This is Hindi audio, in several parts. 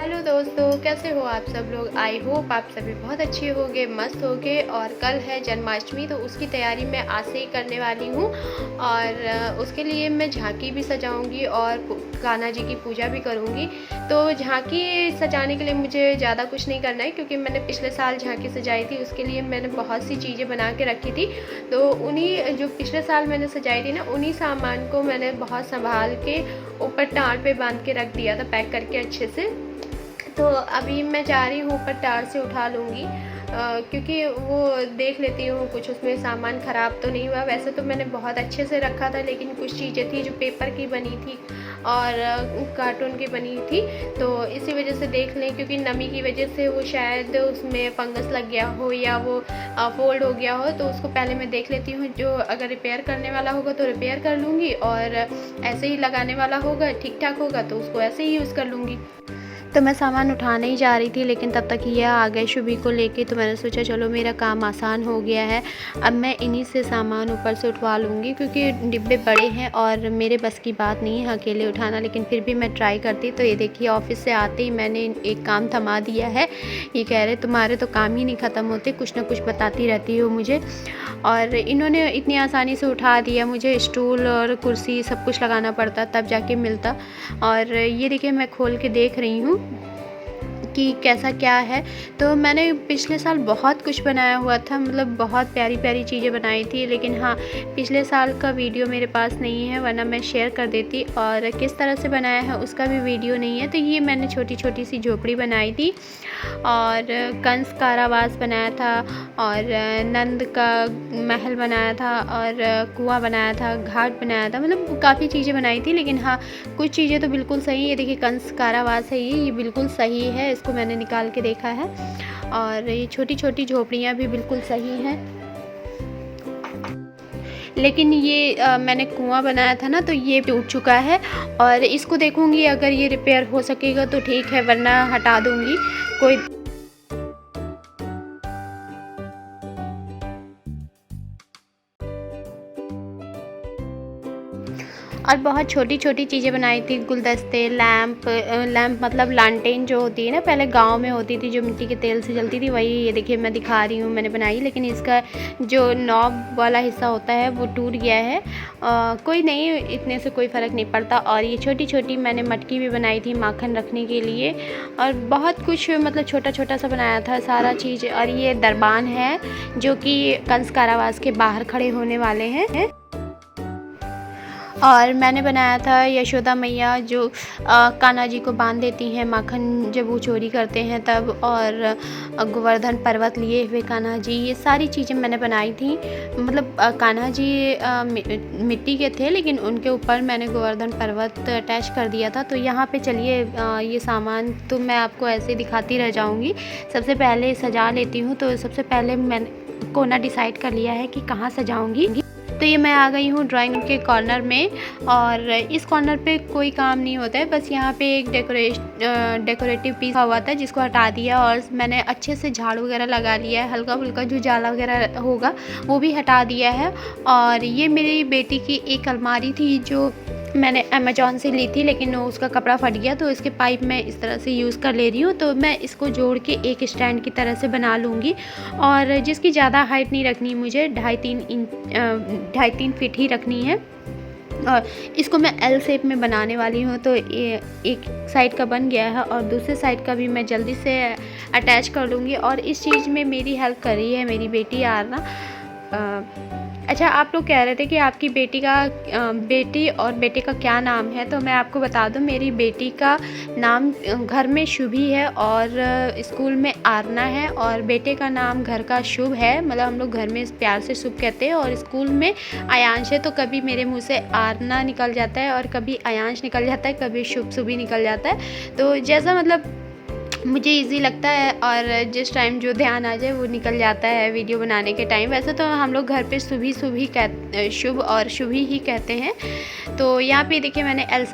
हेलो दोस्तों, कैसे हो आप सब लोग। आई होप आप सभी बहुत अच्छे होंगे, मस्त होंगे। और कल है जन्माष्टमी, तो उसकी तैयारी मैं आज से ही करने वाली हूँ। और उसके लिए मैं झांकी भी सजाऊंगी और कान्हा जी की पूजा भी करूँगी। तो झांकी सजाने के लिए मुझे ज़्यादा कुछ नहीं करना है, क्योंकि मैंने पिछले साल झांकी सजाई थी। उसके लिए मैंने बहुत सी चीज़ें बना के रखी थी। तो उन्हीं जो पिछले साल मैंने सजाई थी ना, उन्हीं सामान को मैंने बहुत संभाल के ऊपर टार पे बांध के रख दिया था, पैक करके अच्छे से। तो अभी मैं जा रही हूँ ऊपर, टार से उठा लूँगी, क्योंकि वो देख लेती हूँ कुछ उसमें सामान ख़राब तो नहीं हुआ। वैसे तो मैंने बहुत अच्छे से रखा था, लेकिन कुछ चीज़ें थी जो पेपर की बनी थी और कार्टून की बनी थी। तो इसी वजह से देख लें, क्योंकि नमी की वजह से वो शायद उसमें फंगस लग गया हो या वो फोल्ड हो गया हो। तो उसको पहले मैं देख लेती हूँ। जो अगर रिपेयर करने वाला होगा तो रिपेयर कर लूँगी, और ऐसे ही लगाने वाला होगा, ठीक ठाक होगा, तो उसको ऐसे ही यूज़ कर लूँगी। तो मैं सामान उठाने ही जा रही थी, लेकिन तब तक ये आ गए शुभी को लेके। तो मैंने सोचा चलो मेरा काम आसान हो गया है, अब मैं इन्हीं से सामान ऊपर से उठवा लूँगी, क्योंकि डिब्बे बड़े हैं और मेरे बस की बात नहीं है अकेले उठाना। लेकिन फिर भी मैं ट्राई करती। तो ये देखिए, ऑफिस से आते ही मैंने एक काम थमा दिया है। ये कह रहे तुम्हारे तो काम ही नहीं ख़त्म होते, कुछ ना कुछ बताती रहती हो मुझे। और इन्होंने इतनी आसानी से उठा दिया। मुझे स्टूल और कुर्सी सब कुछ लगाना पड़ता तब जाके मिलता। और ये देखिए, मैं खोल के देख रही हूँ कि कैसा क्या है। तो मैंने पिछले साल बहुत कुछ बनाया हुआ था, मतलब बहुत प्यारी प्यारी चीज़ें बनाई थी। लेकिन हाँ, पिछले साल का वीडियो मेरे पास नहीं है, वरना मैं शेयर कर देती। और किस तरह से बनाया है उसका भी वीडियो नहीं है। तो ये मैंने छोटी छोटी सी झोपड़ी बनाई थी, और कंस कारावास बनाया था, और नंद का महल बनाया था, और कुआं बनाया था, घाट बनाया था। मतलब काफ़ी चीज़ें बनाई थी। लेकिन हाँ, कुछ चीज़ें तो बिल्कुल सही। ये देखिए, कंस कारावास है, ये बिल्कुल सही है। इसको मैंने निकाल के देखा है। और ये छोटी छोटी झोपड़ियाँ भी बिल्कुल सही हैं। लेकिन ये मैंने कुआं बनाया था ना, तो ये टूट चुका है। और इसको देखूंगी, अगर ये रिपेयर हो सकेगा तो ठीक है, वरना हटा दूंगी। कोई और बहुत छोटी छोटी चीज़ें बनाई थी, गुलदस्ते, लैंप मतलब लालटेन जो होती है ना, पहले गांव में होती थी, जो मिट्टी के तेल से जलती थी, वही ये देखिए मैं दिखा रही हूँ, मैंने बनाई। लेकिन इसका जो नॉब वाला हिस्सा होता है वो टूट गया है। कोई नहीं, इतने से कोई फ़र्क नहीं पड़ता। और ये छोटी छोटी मैंने मटकी भी बनाई थी माखन रखने के लिए, और बहुत कुछ मतलब छोटा छोटा सा बनाया था सारा चीज़। और ये दरबान है, जो कि कंस कारावास के बाहर खड़े होने वाले हैं। और मैंने बनाया था यशोदा मैया, जो कान्हा जी को बांध देती हैं माखन जब वो चोरी करते हैं तब। और गोवर्धन पर्वत लिए हुए कान्हा जी, ये सारी चीज़ें मैंने बनाई थी। मतलब कान्हा जी मिट्टी के थे, लेकिन उनके ऊपर मैंने गोवर्धन पर्वत अटैच कर दिया था। तो यहाँ पे चलिए, ये सामान तो मैं आपको ऐसे दिखाती रह जाऊँगी। सबसे पहले सजा लेती हूँ। तो सबसे पहले मैंने कोना डिसाइड कर लिया है कि कहाँ सजाऊँगी। तो ये मैं आ गई हूँ ड्राइंग रूम के कॉर्नर में, और इस कॉर्नर पे कोई काम नहीं होता है। बस यहाँ पे एक डेकोरेटिव पीस हुआ था, जिसको हटा दिया। और मैंने अच्छे से झाड़ू वगैरह लगा लिया है, हल्का फुल्का जो जाला वगैरह होगा वो भी हटा दिया है। और ये मेरी बेटी की एक अलमारी थी, जो मैंने अमेज़ॉन से ली थी, लेकिन उसका कपड़ा फट गया, तो इसके पाइप मैं इस तरह से यूज़ कर ले रही हूँ। तो मैं इसको जोड़ के एक स्टैंड की तरह से बना लूँगी, और जिसकी ज़्यादा हाइट नहीं रखनी मुझे, 2.5-3 फीट ही रखनी है। और इसको मैं एल शेप में बनाने वाली हूँ। तो ये एक साइड का बन गया है, और दूसरे साइड का भी मैं जल्दी से अटैच कर लूँगी। और इस चीज़ में मेरी हेल्प कर रही है मेरी बेटी आरना। अच्छा, आप लोग कह रहे थे कि आपकी बेटी और बेटे का क्या नाम है। तो मैं आपको बता दूं, मेरी बेटी का नाम घर में शुभी है, और स्कूल में आरना है। और बेटे का नाम घर का शुभ है, मतलब हम लोग घर में प्यार से शुभ कहते हैं। और स्कूल में आयांश है। तो कभी मेरे मुंह से आरना निकल जाता है, और कभी आयांश निकल जाता है, कभी शुभ शुभी निकल जाता है। तो जैसा मतलब मुझे इजी लगता है, और जिस टाइम जो ध्यान आ जाए वो निकल जाता है वीडियो बनाने के टाइम। वैसे तो हम लोग घर पे शुभ और शुभी ही कहते हैं। तो यहाँ पे देखिए, मैंने एल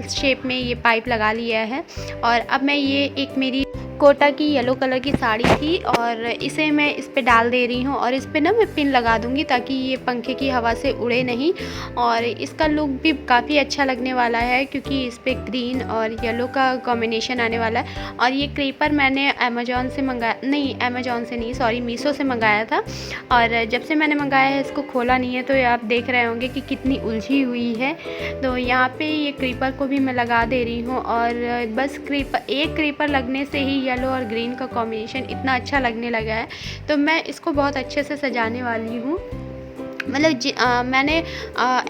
शेप में ये पाइप लगा लिया है। और अब मैं ये एक मेरी कोटा की येलो कलर की साड़ी थी और इसे मैं इस पे डाल दे रही हूँ और इस पे ना मैं पिन लगा दूँगी ताकि ये पंखे की हवा से उड़े नहीं। और इसका लुक भी काफ़ी अच्छा लगने वाला है क्योंकि इस पे ग्रीन और येलो का कॉम्बिनेशन आने वाला है। और ये क्रीपर मैंने अमेज़ॉन से अमेज़ॉन से नहीं, सॉरी, मीशो से मंगाया था। और जब से मैंने मंगाया है इसको खोला नहीं है, तो आप देख रहे होंगे कि कितनी उलझी हुई है। तो यहाँ पे ये क्रीपर को भी मैं लगा दे रही हूँ और बस एक क्रीपर लगने से ही येलो और ग्रीन का कॉम्बिनेशन इतना अच्छा लगने लगा है। तो मैं इसको बहुत अच्छे से सजाने वाली हूँ। मतलब मैंने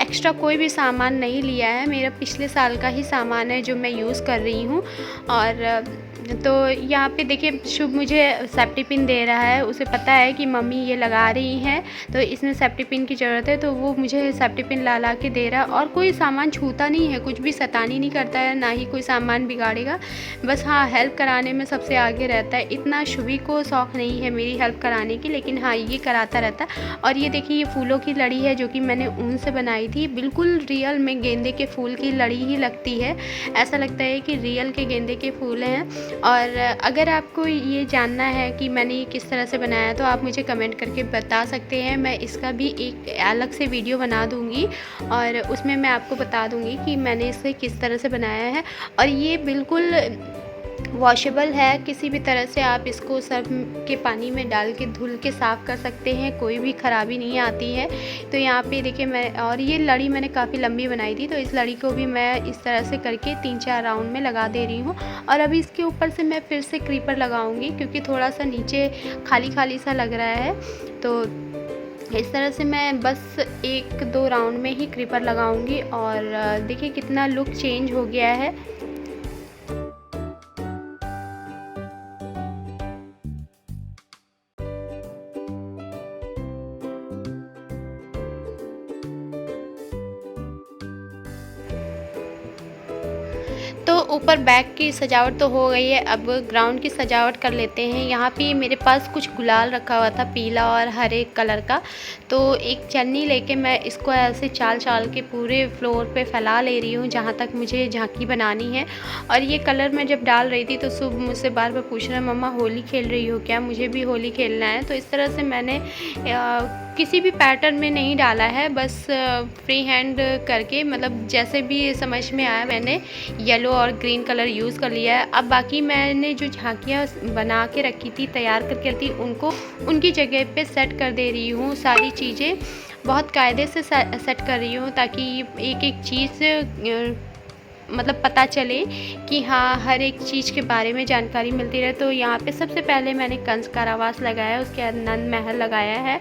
एक्स्ट्रा कोई भी सामान नहीं लिया है, मेरा पिछले साल का ही सामान है जो मैं यूज़ कर रही हूँ। और तो यहाँ पे देखिए शुभ मुझे सेफ्टी पिन दे रहा है, उसे पता है कि मम्मी ये लगा रही हैं तो इसमें सेफ्टी पिन की ज़रूरत है, तो वो मुझे सेफ्टी पिन ला के दे रहा है। और कोई सामान छूता नहीं है, कुछ भी शैतानी नहीं करता है, ना ही कोई सामान बिगाड़ेगा। बस हाँ, हेल्प कराने में सबसे आगे रहता है। इतना शुभी को शौक़ नहीं है मेरी हेल्प कराने की, लेकिन हाँ, ये कराता रहता है। और ये देखिए ये फूलों की लड़ी है जो कि मैंने ऊन से बनाई थी, बिल्कुल रियल में गेंदे के फूल की लड़ी ही लगती है, ऐसा लगता है कि रियल के गेंदे के फूल हैं। और अगर आपको ये जानना है कि मैंने ये किस तरह से बनाया तो आप मुझे कमेंट करके बता सकते हैं, मैं इसका भी एक अलग से वीडियो बना दूँगी और उसमें मैं आपको बता दूँगी कि मैंने इसे किस तरह से बनाया है। और ये बिल्कुल वॉशेबल है, किसी भी तरह से आप इसको सर्फ के पानी में डाल के धुल के साफ़ कर सकते हैं, कोई भी ख़राबी नहीं आती है। तो यहाँ पे देखिए मैं, और ये लड़ी मैंने काफ़ी लंबी बनाई थी, तो इस लड़ी को भी मैं इस तरह से करके 3-4 राउंड में लगा दे रही हूँ। और अभी इसके ऊपर से मैं फिर से क्रीपर लगाऊँगी क्योंकि थोड़ा सा नीचे खाली सा लग रहा है। तो इस तरह से मैं बस 1-2 राउंड में ही क्रीपर लगाऊँगी। और देखिए कितना लुक चेंज हो गया है। तो ऊपर बैग की सजावट तो हो गई है, अब ग्राउंड की सजावट कर लेते हैं। यहाँ पे मेरे पास कुछ गुलाल रखा हुआ था पीला और हरे कलर का, तो एक चन्नी लेके मैं इसको ऐसे चाल के पूरे फ्लोर पे फैला ले रही हूँ जहाँ तक मुझे झांकी बनानी है। और ये कलर मैं जब डाल रही थी तो शुभ मुझसे बार पूछ रहा है, मम्मा होली खेल रही हो क्या, मुझे भी होली खेलना है। तो इस तरह से मैंने किसी भी पैटर्न में नहीं डाला है, बस फ्री हैंड करके, मतलब जैसे भी समझ में आया मैंने येलो और ग्रीन कलर यूज़ कर लिया है। अब बाकी मैंने जो झांकियाँ बना के रखी थी, तैयार करके रखी थी, उनको उनकी जगह पे सेट कर दे रही हूँ। सारी चीज़ें बहुत कायदे से सेट कर रही हूँ ताकि एक चीज़ मतलब पता चले कि हाँ, हर एक चीज़ के बारे में जानकारी मिलती रहे। तो यहाँ पे सबसे पहले मैंने कंस कारावास लगाया, उसके बाद नंद महल लगाया है।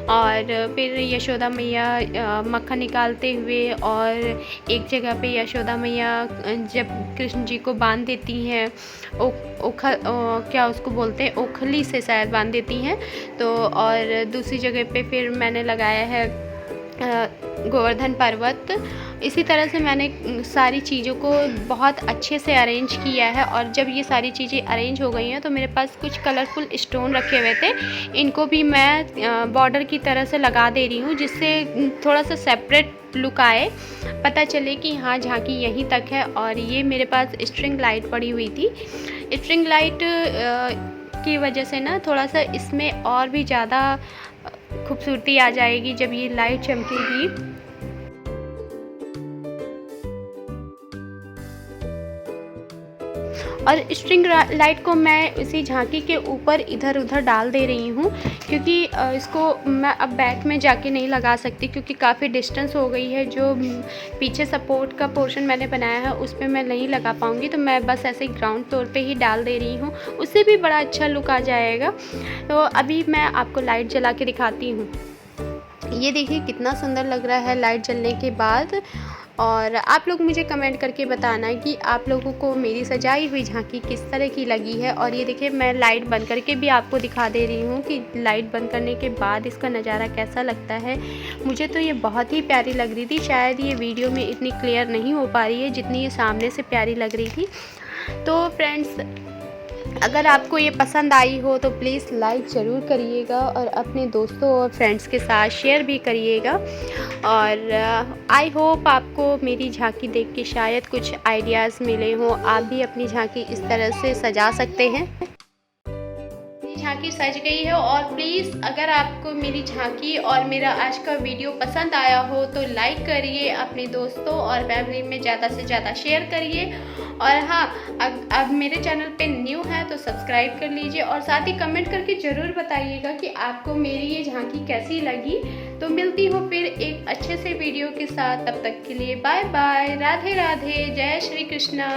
और फिर यशोदा मैया मक्खन निकालते हुए, और एक जगह पे यशोदा मैया जब कृष्ण जी को बांध देती हैं, क्या उसको बोलते हैं, ओखली से शायद बांध देती हैं। तो और दूसरी जगह पे फिर मैंने लगाया है गोवर्धन पर्वत। इसी तरह से मैंने सारी चीज़ों को बहुत अच्छे से अरेंज किया है। और जब ये सारी चीज़ें अरेंज हो गई हैं तो मेरे पास कुछ कलरफुल स्टोन रखे हुए थे, इनको भी मैं बॉर्डर की तरह से लगा दे रही हूँ जिससे थोड़ा सा सेपरेट लुक आए, पता चले कि हाँ, झांकी यहीं तक है। और ये मेरे पास स्ट्रिंग लाइट पड़ी हुई थी, स्ट्रिंग लाइट की वजह से ना थोड़ा सा इसमें और भी ज़्यादा खूबसूरती आ जाएगी जब ये लाइट चमकेगी। और स्ट्रिंग लाइट को मैं इसी झांकी के ऊपर इधर उधर डाल दे रही हूँ क्योंकि इसको मैं अब बैक में जाके नहीं लगा सकती क्योंकि काफ़ी डिस्टेंस हो गई है। जो पीछे सपोर्ट का पोर्शन मैंने बनाया है उस पर मैं नहीं लगा पाऊँगी, तो मैं बस ऐसे ग्राउंड फ्लोर पे ही डाल दे रही हूँ, उससे भी बड़ा अच्छा लुक आ जाएगा। तो अभी मैं आपको लाइट जला के दिखाती हूँ। ये देखिए कितना सुंदर लग रहा है लाइट जलने के बाद। और आप लोग मुझे कमेंट करके बताना कि आप लोगों को मेरी सजाई हुई झांकी किस तरह की लगी है। और ये देखिए मैं लाइट बंद करके भी आपको दिखा दे रही हूँ कि लाइट बंद करने के बाद इसका नज़ारा कैसा लगता है। मुझे तो ये बहुत ही प्यारी लग रही थी, शायद ये वीडियो में इतनी क्लियर नहीं हो पा रही है जितनी ये सामने से प्यारी लग रही थी। तो फ्रेंड्स, अगर आपको ये पसंद आई हो तो प्लीज़ लाइक ज़रूर करिएगा और अपने दोस्तों और फ्रेंड्स के साथ शेयर भी करिएगा। और आई होप आपको मेरी झांकी देख के शायद कुछ आइडियाज़ मिले हों, आप भी अपनी झांकी इस तरह से सजा सकते हैं। झांकी सज गई है। और प्लीज़ अगर आपको मेरी झांकी और मेरा आज का वीडियो पसंद आया हो तो लाइक करिए, अपने दोस्तों और फैमिली में ज़्यादा से ज़्यादा शेयर करिए। और हाँ, अब मेरे चैनल पे न्यू है तो सब्सक्राइब कर लीजिए और साथ ही कमेंट करके ज़रूर बताइएगा कि आपको मेरी ये झांकी कैसी लगी। तो मिलती हूँ फिर एक अच्छे से वीडियो के साथ, तब तक के लिए बाय बाय, राधे राधे, जय श्री कृष्णा।